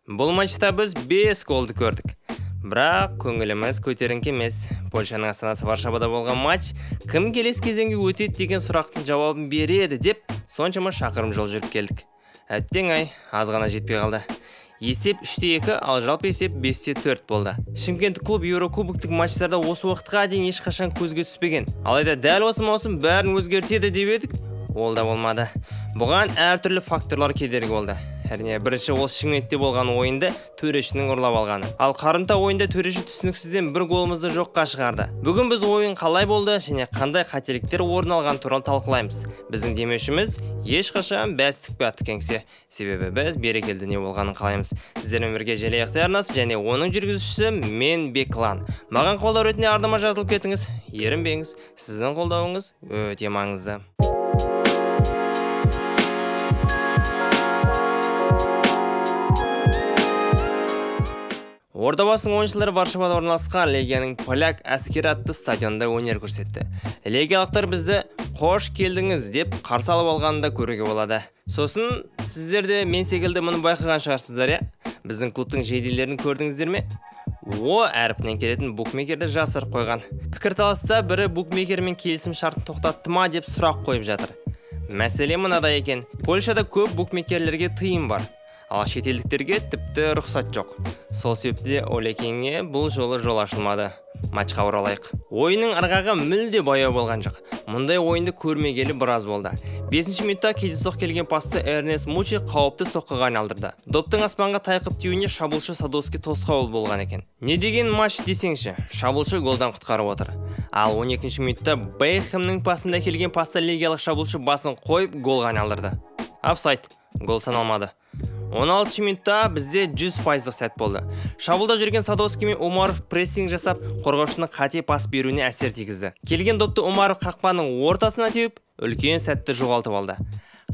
Бұл матчта біз 5 голды көрдік. Бірақ көңіліміз көтеріңкі емес. Польшаның астанасы Варшавада болған матч кім келесі кезеңге өтеді деген сұрақтың жауабын береді деп соншама шақырым жол жүріп келдік. Әттең ай, аз ғана жетпей қалды. Есеп 3-2, ал жалпы есеп 5-4 болды. Шымкент клуб Еурокубоктық матчтарда осы уақытқа дейін ешқашан көзге түспеген. Алайда дәл осы маусым бәрін өзгертеді деп едік. Ол да болмады. Бұған әртүрлі факторлар кедергі болды. Әрине, бірінші осы Шымкентте болған ойынды төрешінің ұрлап алғаны. Ал қарымта ойында төреші түсініксізден бір голымызды жоққа шығарды. Бүгін біз ойын қалай болды және қандай қателіктер орын алған туралы талқылаймыз. Біздің демеушіміз ешқашан бәс тікпей аттық кеңсе. Себебі біз берекелді не болғанын қалаймыз. Сіздермен бірге Желі арнасы және оның жүргізушісі мен Беклан. Маған қолдау ретінде ардама жазылып кетіңіз. Ерінбеңіз. Сіздің қолдауыңыз өте маңызды. Ордабасының ойыншылары Варшавада орналасқан Легияның поляк әскері атты стадионда өнер көрсетті. Легиялықтар бізді қош келдіңіз деп қарсы алып алғанын да көруге болады. Сосын сіздер де мен секілді мұны байқаған шығарсыздар, иә? Біздің клубтың жейделерін көрдіңіздер ме? О әрпінен келетін букмекерді жасырып қойған. Пікірталаста бірі букмекермен келісім шартын тоқтатты ма деп сұрақ қойып жатыр. Мәселе мынада екен. Польшада көп букмекерлерге тыйым бар. Ал шетелдіктерге тіпті рұқсат жоқ. Сол себепті Олекеңе бұл жолы жол ашылмады. Матчқа оралайық. Ойынның ырғағы мүлде баяу болған жоқ. Мұндай ойынды көрмегелі біраз болды. 5-ші минутта кездейсоқ келген пасты Эрнест Мучи қауіпті соққыға айналдырды. Доптың аспанға тайқып тиюіне шабуылшы Садовский тосқауыл болған екен. Не деген матч десеңші, шабуылшы голдан құтқарып отыр. Ал 12-ші минутта Бейхемнің пасында келген пасты легиялық шабуылшы басын қойып голға айналдырды. Офсайд, гол саналмады. 16 минутта бізде 100% сәт болды. Шабуылда жүрген Садовский мен Умаров прессинг жасап, қорғаушының қате пас беруіне әсер тигізді. Келген допты Умаров қақпаның ортасына теуіп, үлкен сәтті жоғалтып алды.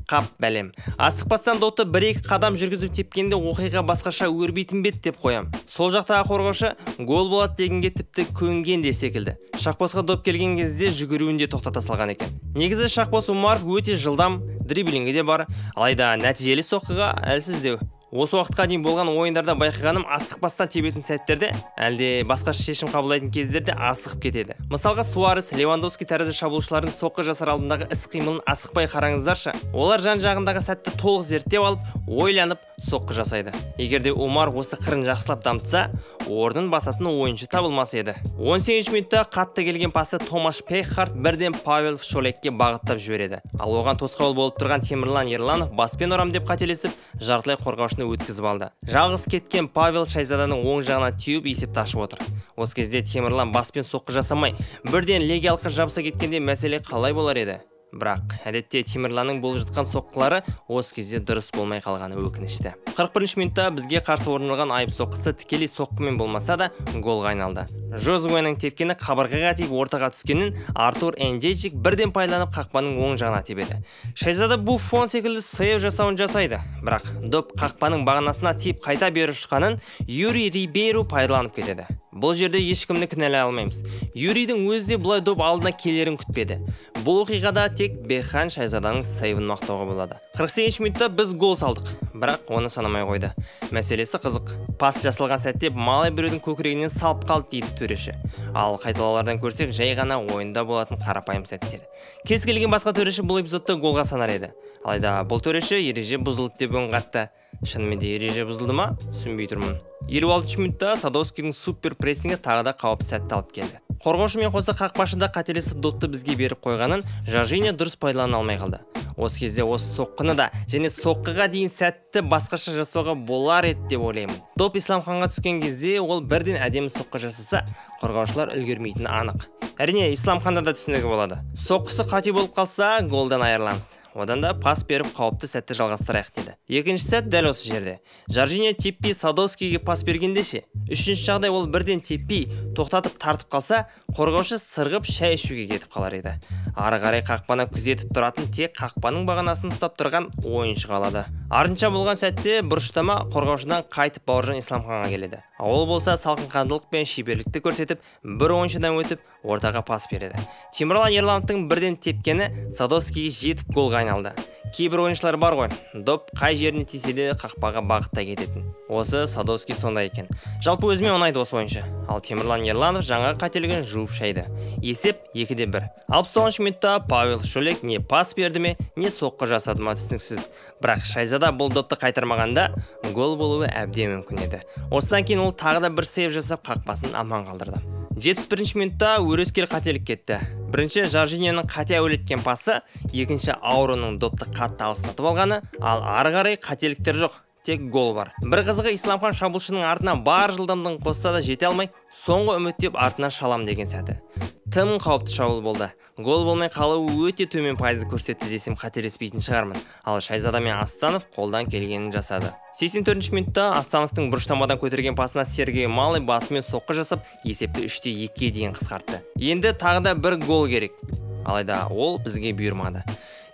Қап бәлем. Асықпастан допты 1-2 қадам жүргізіп тепкенде оқиға басқаша өрбейтін бет деп қоям. Сол жақтағы қорғаушы гол болады дегенге тіпті көнген де секілді. Шақпосқа доп келген кезде жүгіруінде тоқтата салған екен. Негізі Шақпос Умаров өте жылдам, дриблингі де бар, алайда нәтижелі соққыға әлсіздеу. Осы уақытқа дейін болған ойындарда байқағаным асықпастан тебетін сәттерде, әлде басқаша шешім қабылдайтын кездерде асығып кетеді. Мысалға Суарес, Левандовский тәрізді шабуылшылардың соққы жасар алдындағы іс-қимылын асықпай қараңыздаршы. Олар жан-жағындағы сәтті толық зерттеп алып, ойланып, соққы жасайды. Егерде Умар осы қырын жақсылап дамытса, орнын басатын ойыншы табылмас еді. 18 минутта қатты келген пасы Томаш Пейхард бірден Павел Шолекке бағыттап жібереді. Ал оған тосқауыл болып тұрған Темірлан Ерланов баспен орам деп қателесіп, жартылай қорғаушыны өткізіп алды. Жалғыз кеткен Павел Шайзаданың оң жағына теуіп есепті ашып отыр. Осы кезде Темірлан баспен соққы жасамай, бірден легиялыққа жабыса кеткенде мәселе қалай болар еді? Бірақ әдетте Темірланның болып жатқан соққылары осы кезде дұрыс болмай қалғаны өкінішті. 41 минутта бізге қарсы орындалған айып соққысы тікелей соққымен болмаса да голға айналды. Жозуэның тепкені қабырғаға тиіп ортаға түскенін Артур Эндейчик бірден пайдаланып қақпаның оң жағына тебеді. Шайзада Буффон секілді сейв жасауын жасайды, бірақ доп қақпаның бағанасына тиіп қайта бері ұшқанын Юрий Рибейру пайдаланып кетеді. Бұл жерде ешкімді кінәлай алмаймыз. Юрийдің өзі де бұлай доп алдына келерін күтпеді. Бұл оқиғада тек Бехан Шайзаданың сейвін мақтауға болады. 48 минутта біз гол салдық, бірақ оны санамай қойды. Мәселесі қызық. Пас жасалған сәтте малай біреудің көкірегінен салып қалды дейді төреші. Ал қайталаулардан көрсек, жай ғана ойында болатын қарапайым сәттер. Кез келген басқа төреші бұл эпизодты голға санар еді. Алайда бұл төреші ереже бұзылды деп үн қатты. Шынымен де ереже бұзылды ма? Түсінбей тұрмын. 56 минутта Садовскийдің супер прессингі тағы да қауіпті сәтті алып келді. Қорғаушымен қоса қақпашында қателесіп допты бізге беріп қойғанын Жоржиньо дұрыс пайдалана алмай қалды. Осы кезде осы соққыны да және соққыға дейін сәтті басқаша жасауға болар еді деп ойлаймын. Доп Исламханға түскен кезде ол бірден әдемі соққы жасаса, қорғаушылар үлгермейтіні анық. Әрине, Исламханда да түсінігі болады. Соққысы қате болып қалса, голдан айырыламыз. Одан да пас беріп қауіпті сәтті жалғастырайық деді. Екінші сәт дәл осы жерде. Жоржиньо теппей Садовскийге пас бергенде ше. Үшінші жағдай ол бірден теппей тоқтатып тартып қалса, қорғаушы сырғып шай ішуге кетіп қалар еді. Ары қарай қақпаны күзетіп тұратын тек қақпаның бағанасын ұстап тұрған ойыншы қалады. Артынша болған сәтте бұрыштама қорғаушыдан қайтып Бауыржан Исламханға келеді. Ол болса салқынқандылық пен шеберлікті көрсетіп, бір ойыншыдан өтіп, ортаға пас береді. Темірлан Ерлановтың бірден тепкені Садовскийге жетіп голға айналды. Кейбір ойыншылар бар ғой, доп қай жеріне тисе де қақпаға бағыттай кететін. Осы Садовский сондай екен. Жалпы өзіме ұнайды осы ойыншы. Ал Темірлан Ерланов жаңа қателігін жуып шайды. Есеп 2-1. 69 минутта Павел Шолек не пас берді ме, не соққы жасады ма түсініксіз. Бірақ Шайзада бұл допты қайтармағанда гол болуы әбден мүмкін еді. Осыдан кейін ол тағы да бір сейв жасап қақпасын аман қалдырды. 71 минутта өрескел қателік кетті. Бірінші Жоржиньоның қате әуелеткен пасы, екінші Ауроның допты қатты алыстатып алғаны, ал ары қарай қателіктер жоқ, тек гол бар. Бір қызығы Исламхан шабуылшының артынан бар жылдамдығын қосса да жете алмай, соңғы үміттеп артынан шалам деген сәті. Тым қауіпті шабуыл болды. Гол болмай қалуы өте төмен пайызды көрсетті десем қателеспейтін шығармын. Ал Шайзада мен Астанов қолдан келгенін жасады. 84 минутта Астановтың бұрыштамадан көтерген пасына Сергей Малый басымен соққы жасап, есепті 3-2-ге дейін қысқартты. Енді тағы да бір гол керек. Алайда ол бізге бұйырмады.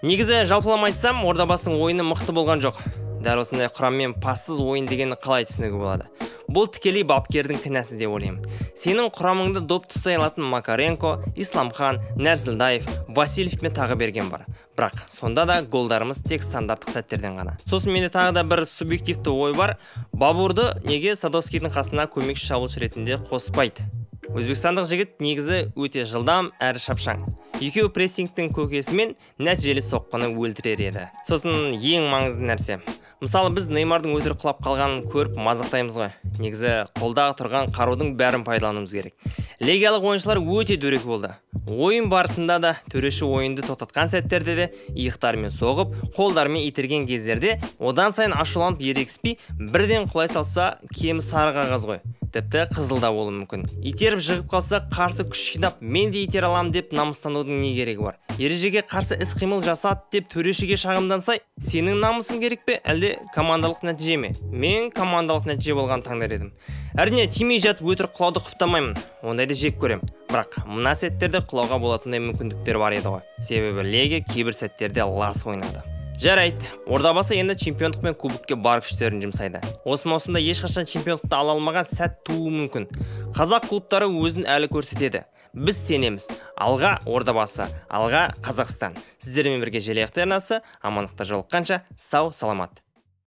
Негізі жалпылама айтсам, Ордабасының ойыны мықты болған жоқ. Дәл осындай құраммен пассыз ойын дегенді қалай түсінуге болады? Бұл тікелей бапкердің кінәсі деп ойлаймын. Сенің құрамыңды допты ұстай алатын Макаренко, Исламхан, Нәрзілдаев, Васильев мен тағы берген бар. Бірақ сонда да голдарымыз тек стандарттық сәттерден ғана. Сосын менде тағы да бір субъективті ой бар. Бабурды неге Садовскийдің қасына көмекші шабуылшы ретінде қоспайды? Өзбекстандық жігіт негізі өте жылдам әрі шапшаң. Екеуі прессингтің көкесімен нәтижелі соққыны өлтірер еді. Сосын ең маңызды нәрсе. Мысалы, біз Неймардың өтірік құлап қалғанын көріп мазақтаймыз ғой. Негізі қолдағы тұрған қарудың бәрін пайдалануымыз керек. Легиялық ойыншылар өте дөрекі болды. Ойын барысында да төреші ойынды тоқтатқан сәттерде де иықтарымен соғып, қолдарымен итерген кездерде одан сайын ашуланып ерегіспей бірден құлай салса, кемі сары қағаз ғой. Тіпті қызыл да болуы мүмкін. Итеріп жығып қалса, қарсы күш жинап, мен де итер алам деп намыстанудың не керегі бар? Ережеге қарсы іс-қимыл жасат деп төрешіге шағымдансай, сенің намысың керек пе, әлде командалық нәтиже ме? Мен командалық нәтиже болған таңдар едім. Әрине, тимей жатып өтірік құлауды құптамаймын. Ондайды жек көрем. Бірақ мына сәттерде құлауға болатындай мүмкіндіктер бар еді ғой. Себебі Легия кейбір сәттерде лас ойнады. Жарайды, Ордабасы енді чемпиондық пен кубокке бар күштерін жұмсайды. Осы маусымда ешқашан чемпиондықты ала алмаған сәт тууы мүмкін. Қазақ клубтары өзін әлі көрсетеді. Біз сенеміз. Алға Ордабасы, алға Қазақстан. Сіздермен бірге Желаяқты арнасы, амандықта жолыққанша сау саламат.